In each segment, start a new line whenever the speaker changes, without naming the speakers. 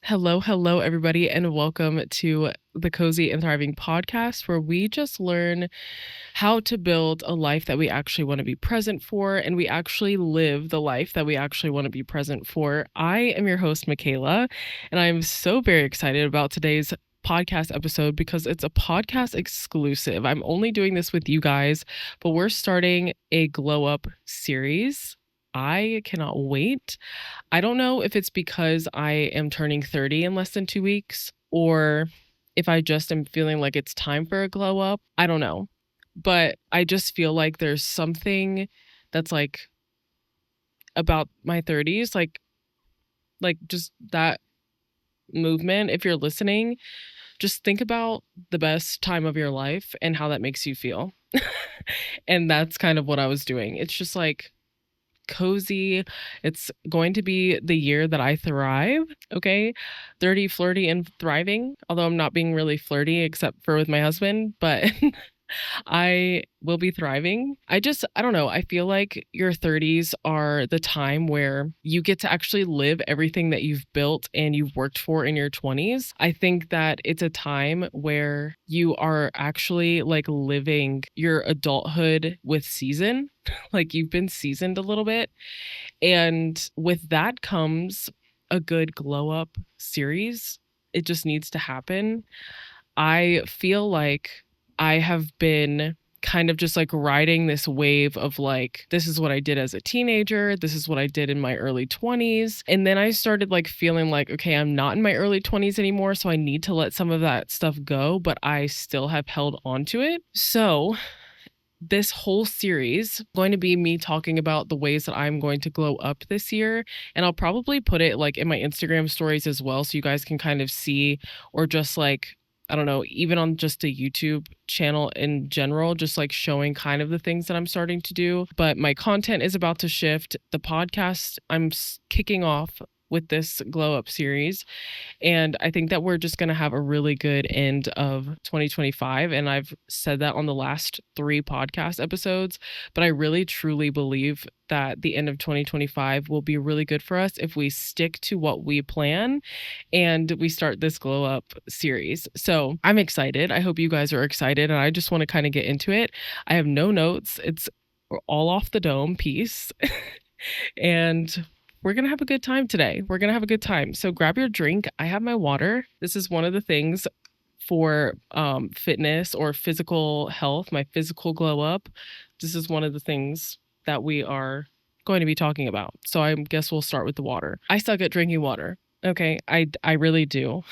Hello, everybody, and welcome to the Cozy and Thriving podcast, where we just learn how to build a life that we actually want to be present for, and we actually live the life that we actually want to be present for. I am your host, Mikayla, and I'm so very excited about today's podcast episode because it's a podcast exclusive. I'm only doing this with you guys, but we're starting a glow up series. I cannot wait. I don't know if it's because I am turning 30 in less than 2 weeks or if I just am feeling like it's time for a glow up. I don't know. But I just feel like there's something that's like about my 30s, like just that movement. If you're listening, just think about the best time of your life and how that makes you feel. And that's kind of what I was doing. It's just like cozy. It's going to be the year that I thrive. Okay. 30, flirty, and thriving. Although I'm not being really flirty except for with my husband, but I will be thriving. I don't know. I feel like your 30s are the time where you get to actually live everything that you've built and you've worked for in your 20s. I think that it's a time where you are actually like living your adulthood with season. Like you've been seasoned a little bit. And with that comes a good glow up series. It just needs to happen. I feel like I have been kind of just like riding this wave of like, this is what I did as a teenager. This is what I did in my early 20s. And then I started like feeling like, okay, I'm not in my early 20s anymore. So I need to let some of that stuff go, but I still have held on to it. So this whole series going to be me talking about the ways that I'm going to glow up this year, and I'll probably put it like in my Instagram stories as well so you guys can kind of see, or just like I don't know, even on just a YouTube channel in general, just like showing kind of the things that I'm starting to do. But my content is about to shift. The podcast I'm kicking off with this glow up series, and I think that we're just going to have a really good end of 2025. And I've said that on the last 3 podcast episodes, but I really truly believe that the end of 2025 will be really good for us if we stick to what we plan and we start this glow up series. So I'm excited. I hope you guys are excited. And I just want to kind of get into it. I have no notes. It's all off the dome piece. And we're going to have a good time today. We're going to have a good time. So grab your drink. I have my water. This is one of the things for fitness or physical health, my physical glow up. This is one of the things that we are going to be talking about. So I guess we'll start with the water. I suck at drinking water. Okay, I really do.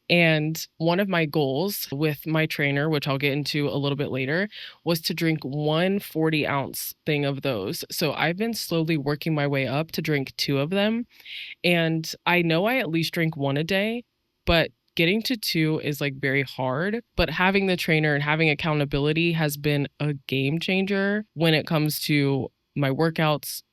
And one of my goals with my trainer, which I'll get into a little bit later, was to drink 1 40-ounce thing of those. So I've been slowly working my way up to drink 2 of them. And I know I at least drink 1 a day, but getting to 2 is like very hard. But having the trainer and having accountability has been a game changer when it comes to my workouts,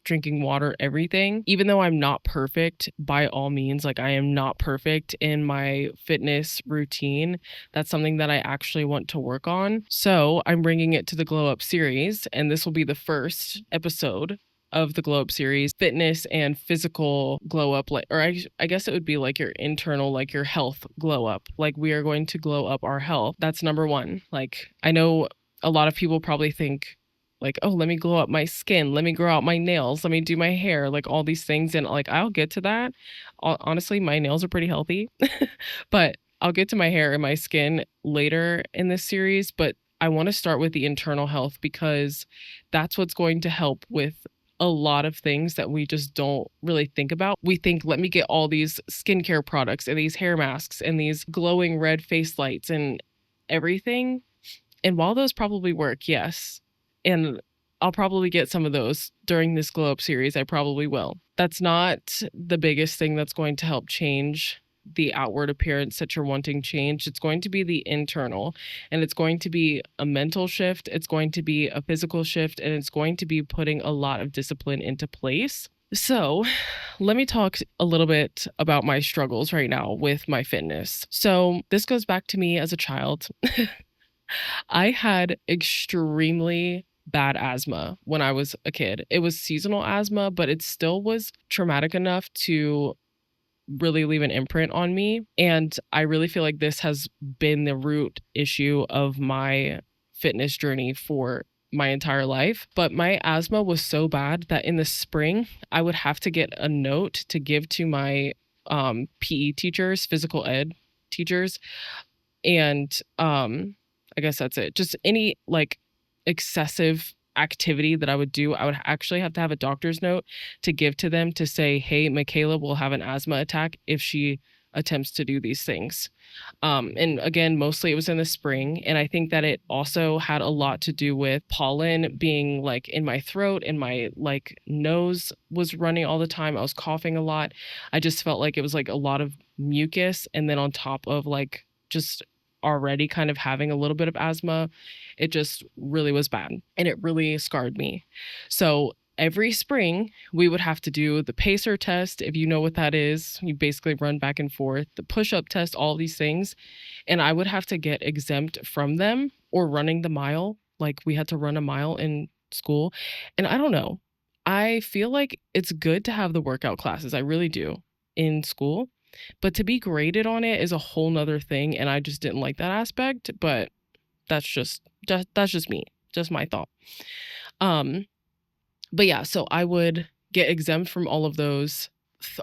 drinking water, everything. Even though I'm not perfect by all means, like I am not perfect in my fitness routine, that's something that I actually want to work on. So I'm bringing it to the Glow Up series, and this will be the first episode of the Glow Up series, fitness and physical glow up, like, or I guess it would be like your internal, like your health glow up. Like we are going to glow up our health. That's number one. Like I know a lot of people probably think like, oh, let me glow up my skin, let me grow out my nails, let me do my hair, like all these things. And like, I'll get to that. Honestly, my nails are pretty healthy, but I'll get to my hair and my skin later in this series. But I want to start with the internal health because that's what's going to help with a lot of things that we just don't really think about. We think, let me get all these skincare products and these hair masks and these glowing red face lights and everything. And while those probably work, yes, and I'll probably get some of those during this glow up series. I probably will. That's not the biggest thing that's going to help change the outward appearance that you're wanting changed. It's going to be the internal, and it's going to be a mental shift. It's going to be a physical shift, and it's going to be putting a lot of discipline into place. So let me talk a little bit about my struggles right now with my fitness. So this goes back to me as a child. I had extremely bad asthma when I was a kid. It was seasonal asthma, but it still was traumatic enough to really leave an imprint on me. And I really feel like this has been the root issue of my fitness journey for my entire life. But my asthma was so bad that in the spring, I would have to get a note to give to my PE teachers, physical ed teachers, and I guess that's it. Just any like excessive activity that I would do, I would actually have to have a doctor's note to give to them to say, hey, Mikayla will have an asthma attack if she attempts to do these things. And again, mostly it was in the spring. And I think that it also had a lot to do with pollen being like in my throat, and my like nose was running all the time. I was coughing a lot. I just felt like it was like a lot of mucus. And then on top of like just already kind of having a little bit of asthma, it just really was bad. And it really scarred me. So every spring, we would have to do the pacer test. If you know what that is, you basically run back and forth, the push up test, all these things. And I would have to get exempt from them or running the mile. Like we had to run a mile in school. And I don't know. I feel like it's good to have the workout classes. I really do in school. But to be graded on it is a whole nother thing. And I just didn't like that aspect. But that's just me, just my thought. But yeah, so I would get exempt from all of those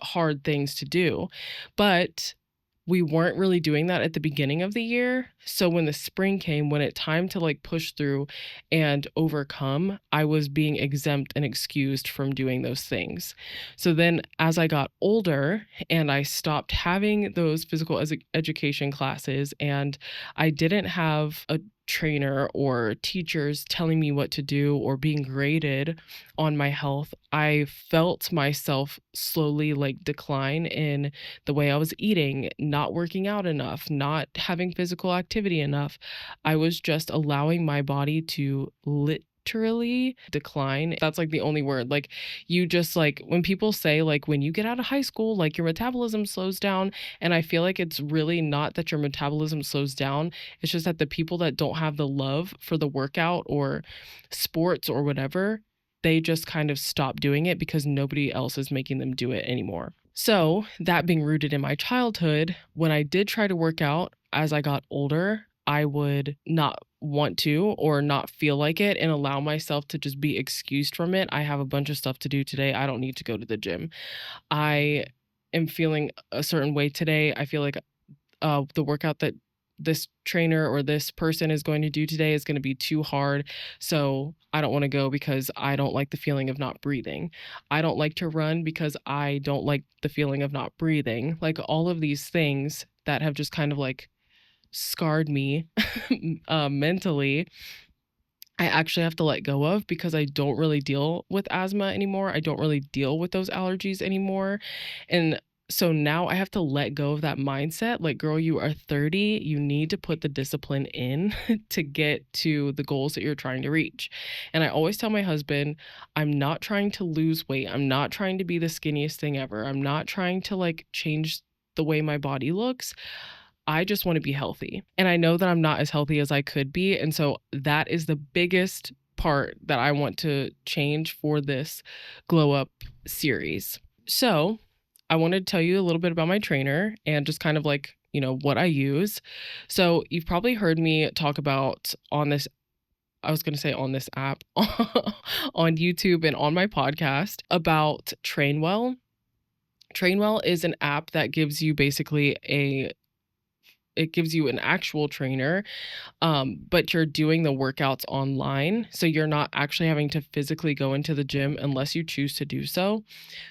hard things to do. But we weren't really doing that at the beginning of the year. So when the spring came, when it time to like push through and overcome, I was being exempt and excused from doing those things. So then as I got older and I stopped having those physical education classes, and I didn't have a trainer or teachers telling me what to do or being graded on my health, I felt myself slowly like decline in the way I was eating, not working out enough, not having physical activity enough. I was just allowing my body to literally decline. That's like the only word. Like you just like when people say like when you get out of high school, like your metabolism slows down. And I feel like it's really not that your metabolism slows down. It's just that the people that don't have the love for the workout or sports or whatever, they just kind of stop doing it because nobody else is making them do it anymore. So, that being rooted in my childhood, when I did try to work out as I got older, I would not want to or not feel like it and allow myself to just be excused from it. I have a bunch of stuff to do today. I don't need to go to the gym. I am feeling a certain way today. I feel like the workout that this trainer or this person is going to do today is going to be too hard. So I don't want to go because I don't like the feeling of not breathing. I don't like to run because I don't like the feeling of not breathing. Like all of these things that have just kind of like scarred me mentally, I actually have to let go of because I don't really deal with asthma anymore. I don't really deal with those allergies anymore. And so now I have to let go of that mindset. Like, girl, you are 30. You need to put the discipline in to get to the goals that you're trying to reach. And I always tell my husband, I'm not trying to lose weight. I'm not trying to be the skinniest thing ever. I'm not trying to like change the way my body looks. I just want to be healthy. And I know that I'm not as healthy as I could be. And so that is the biggest part that I want to change for this Glow Up series. So I wanted to tell you a little bit about my trainer and just kind of like, you know, what I use. So you've probably heard me talk about on this, I was going to say on this app, on YouTube and on my podcast about Trainwell. Trainwell is an app that gives you basically it gives you an actual trainer, but you're doing the workouts online. So you're not actually having to physically go into the gym unless you choose to do so.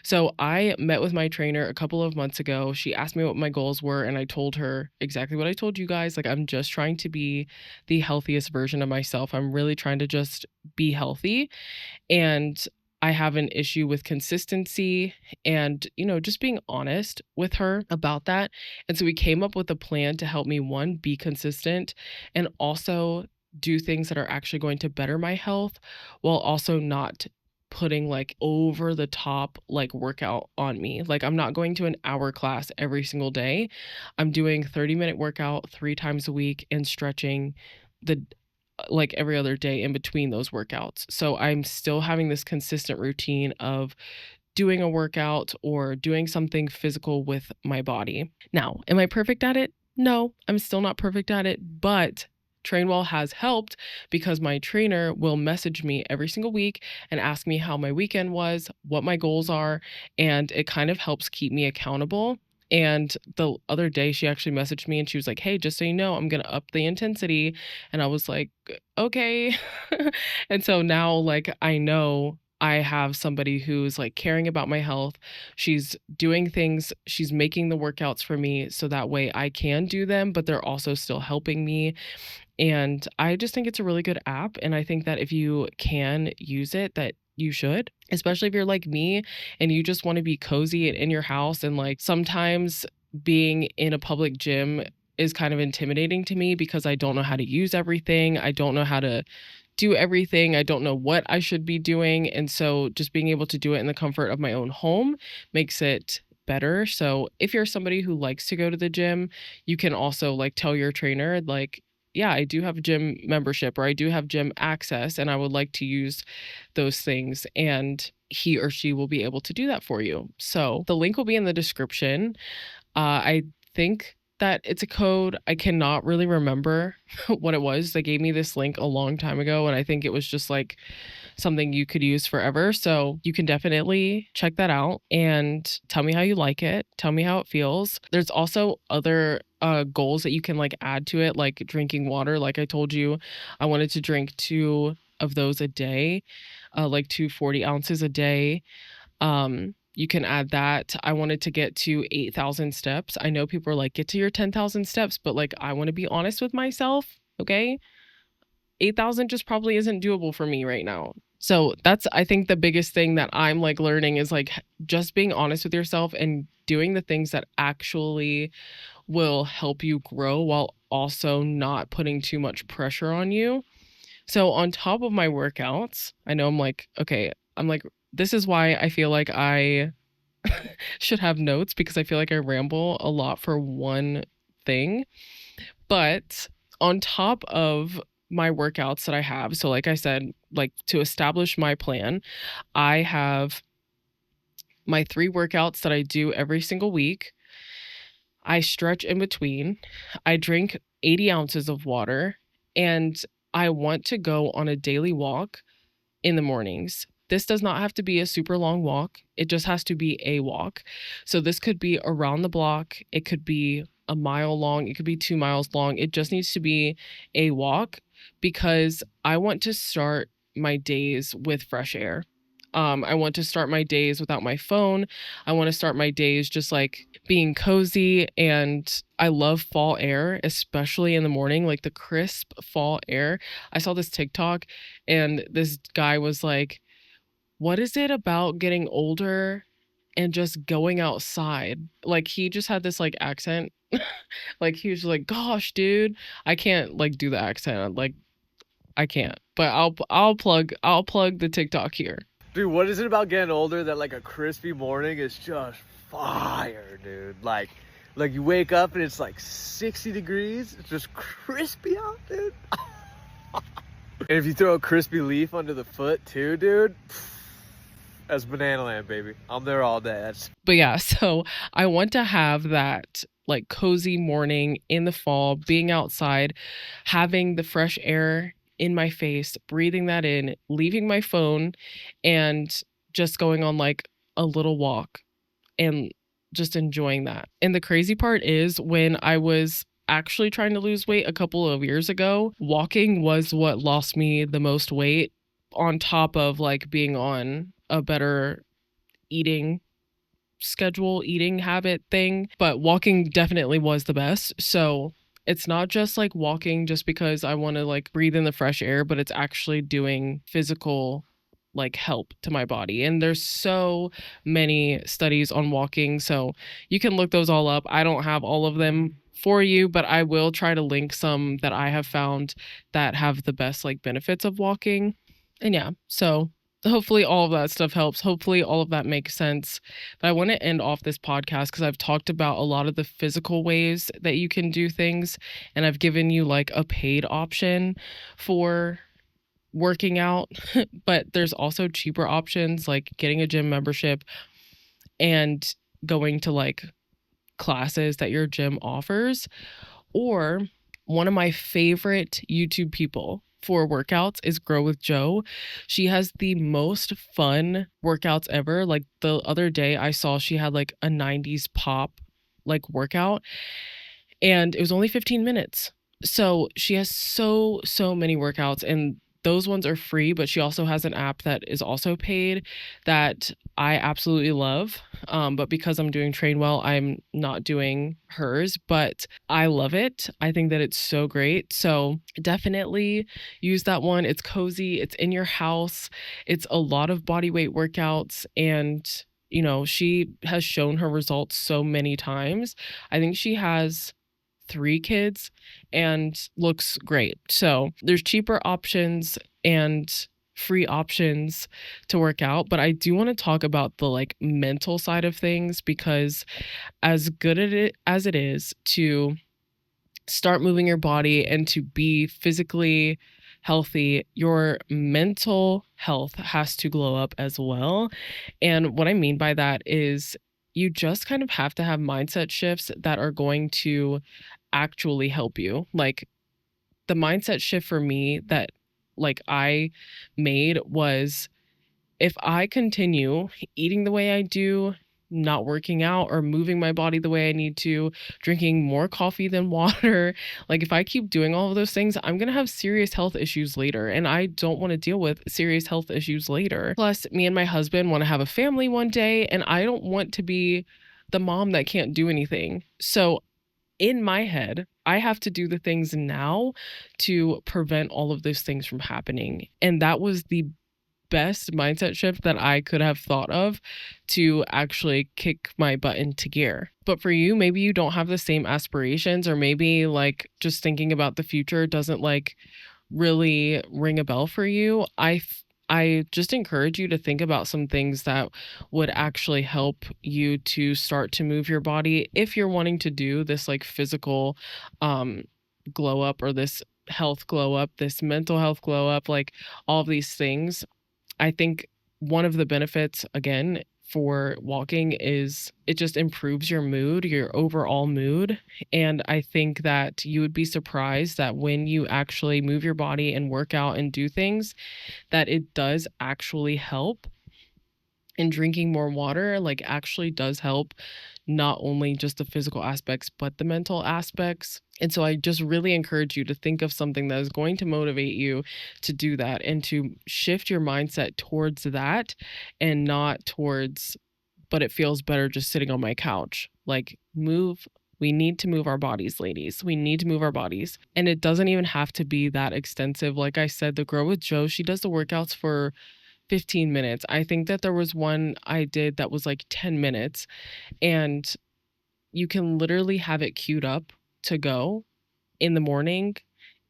So I met with my trainer a couple of months ago. She asked me what my goals were, and I told her exactly what I told you guys. Like, I'm just trying to be the healthiest version of myself. I'm really trying to just be healthy. And I have an issue with consistency and, you know, just being honest with her about that. And so we came up with a plan to help me, one, be consistent and also do things that are actually going to better my health while also not putting like over the top like workout on me. Like I'm not going to an hour class every single day. I'm doing 30-minute workout 3 times a week and stretching the like every other day in between those workouts. So I'm still having this consistent routine of doing a workout or doing something physical with my body. Now, am I perfect at it? No, I'm still not perfect at it, but Trainwell has helped because my trainer will message me every single week and ask me how my weekend was, what my goals are, and it kind of helps keep me accountable. And the other day, she actually messaged me and she was like, "Hey, just so you know, I'm going to up the intensity." And I was like, "Okay." And so now, like, I know I have somebody who's like caring about my health. She's doing things, she's making the workouts for me so that way I can do them, but they're also still helping me. And I just think it's a really good app. And I think that if you can use it, that you should, especially if you're like me and you just want to be cozy and in your house. And like sometimes being in a public gym is kind of intimidating to me because I don't know how to use everything. I don't know how to do everything. I don't know what I should be doing. And so just being able to do it in the comfort of my own home makes it better. So if you're somebody who likes to go to the gym, you can also like tell your trainer, like, yeah, I do have a gym membership or I do have gym access and I would like to use those things. And he or she will be able to do that for you. So the link will be in the description. I think that it's a code. I cannot really remember what it was. They gave me this link a long time ago, and I think it was just like something you could use forever. So you can definitely check that out and tell me how you like it. Tell me how it feels. There's also other goals that you can like add to it, like drinking water. Like I told you, I wanted to drink 2 of those a day, like 2 40 ounces a day. You can add that. I wanted to get to 8,000 steps. I know people are like, get to your 10,000 steps, but like, I want to be honest with myself. Okay. 8,000 just probably isn't doable for me right now. So that's, I think the biggest thing that I'm like learning is like just being honest with yourself and doing the things that actually will help you grow while also not putting too much pressure on you. So on top of my workouts, I know I'm like, okay, I'm like, this is why I feel like I should have notes because I feel like I ramble a lot for one thing. But on top of my workouts that I have, so like I said, like to establish my plan, I have my 3 workouts that I do every single week. I stretch in between. I drink 80 ounces of water, and I want to go on a daily walk in the mornings. This does not have to be a super long walk. It just has to be a walk. So this could be around the block. It could be a mile long. It could be 2 miles long. It just needs to be a walk because I want to start my days with fresh air. I want to start my days without my phone. I want to start my days just like being cozy. And I love fall air, especially in the morning, like the crisp fall air. I saw this TikTok and this guy was like, what is it about getting older and just going outside? Like he just had this like accent. Like he was like, gosh, dude, I can't like do the accent. Like I can't. But I'll plug the TikTok here.
Dude, what is it about getting older that like a crispy morning is just fire, dude? Like you wake up and it's like 60 degrees. It's just crispy out, dude. And if you throw a crispy leaf under the foot too, dude, that's banana land, baby. I'm there all day.
But yeah, so I want to have that like cozy morning in the fall, being outside, having the fresh air in my face, breathing that in, leaving my phone, and just going on like a little walk and just enjoying that. And the crazy part is when I was actually trying to lose weight a couple of years ago, walking was what lost me the most weight on top of like being on a better eating schedule, eating habit thing, but walking definitely was the best. So it's not just like walking just because I want to like breathe in the fresh air, but it's actually doing physical like help to my body. And there's so many studies on walking, so you can look those all up. I don't have all of them for you, but I will try to link some that I have found that have the best like benefits of walking. And yeah, so hopefully all of that stuff helps. Hopefully all of that makes sense. But I want to end off this podcast because I've talked about a lot of the physical ways that you can do things, and I've given you like a paid option for working out, but there's also cheaper options like getting a gym membership and going to like classes that your gym offers. Or one of my favorite YouTube people for workouts is Grow with Joe. She has the most fun workouts ever. Like the other day I saw she had like a 90s pop like workout and it was only 15 minutes. So she has so many workouts and those ones are free, but she also has an app that is also paid that I absolutely love. But because I'm doing Train Well, I'm not doing hers, but I love it. I think that it's so great. So definitely use that one. It's cozy, it's in your house, it's a lot of body weight workouts, and she has shown her results so many times. I think she has 3 kids and looks great. So there's cheaper options and free options to work out, but I do want to talk about the like mental side of things because as good at it as it is to start moving your body and to be physically healthy, your mental health has to glow up as well. And what I mean by that is you just kind of have to have mindset shifts that are going to actually help you. Like the mindset shift for me that like I made was if I continue eating the way I do, not working out or moving my body the way I need to, drinking more coffee than water, like if I keep doing all of those things, I'm going to have serious health issues later. And I don't want to deal with serious health issues later. Plus, me and my husband want to have a family one day, and I don't want to be the mom that can't do anything. So, in my head, I have to do the things now to prevent all of those things from happening. And that was the best mindset shift that I could have thought of to actually kick my butt into gear. But for you, maybe you don't have the same aspirations, or maybe like just thinking about the future doesn't like really ring a bell for you. I just encourage you to think about some things that would actually help you to start to move your body if you're wanting to do this like physical um glow up, or this health glow up, this mental health glow up, like all of these things. I think one of the benefits, again, for walking is it just improves your mood, your overall mood. And I think that you would be surprised that when you actually move your body and work out and do things, that it does actually help. And drinking more water, like, actually does help not only just the physical aspects, but the mental aspects. And so I just really encourage you to think of something that is going to motivate you to do that and to shift your mindset towards that and not towards, but it feels better just sitting on my couch. Like, move. We need to move our bodies, ladies. We need to move our bodies. And it doesn't even have to be that extensive. Like I said, the girl with Joe, she does the workouts for 15 minutes. I think that there was one I did that was like 10 minutes, and you can literally have it queued up to go in the morning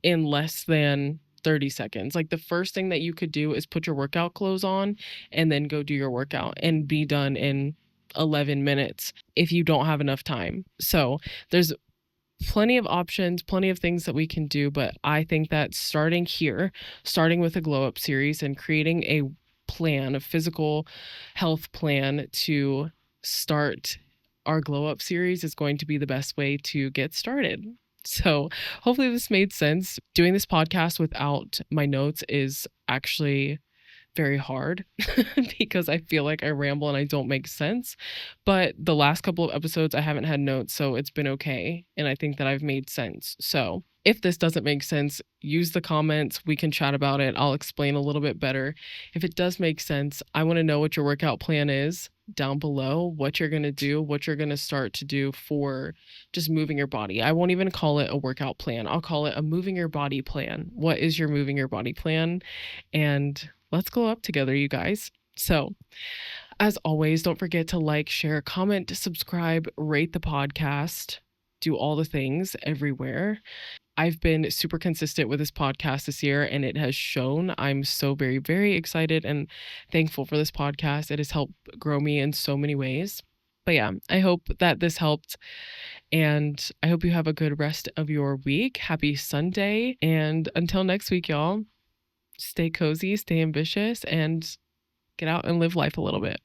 in less than 30 seconds. Like the first thing that you could do is put your workout clothes on and then go do your workout and be done in 11 minutes if you don't have enough time. So there's plenty of options, plenty of things that we can do, but I think that starting here, starting with a glow up series and creating a plan, a physical health plan to start our glow up series is going to be the best way to get started. So, hopefully this made sense. Doing this podcast without my notes is actually very hard because I feel like I ramble and I don't make sense. But the last couple of episodes, I haven't had notes, so it's been okay. And I think that I've made sense. So if this doesn't make sense, use the comments. We can chat about it. I'll explain a little bit better. If it does make sense, I want to know what your workout plan is down below, what you're going to do, what you're going to start to do for just moving your body. I won't even call it a workout plan. I'll call it a moving your body plan. What is your moving your body plan? And let's glow up together, you guys. So, as always, don't forget to like, share, comment, subscribe, rate the podcast, do all the things everywhere. I've been super consistent with this podcast this year, and it has shown. I'm so very, very excited and thankful for this podcast. It has helped grow me in so many ways. But yeah, I hope that this helped, and I hope you have a good rest of your week. Happy Sunday, and until next week, y'all. Stay cozy, stay ambitious, and get out and live life a little bit.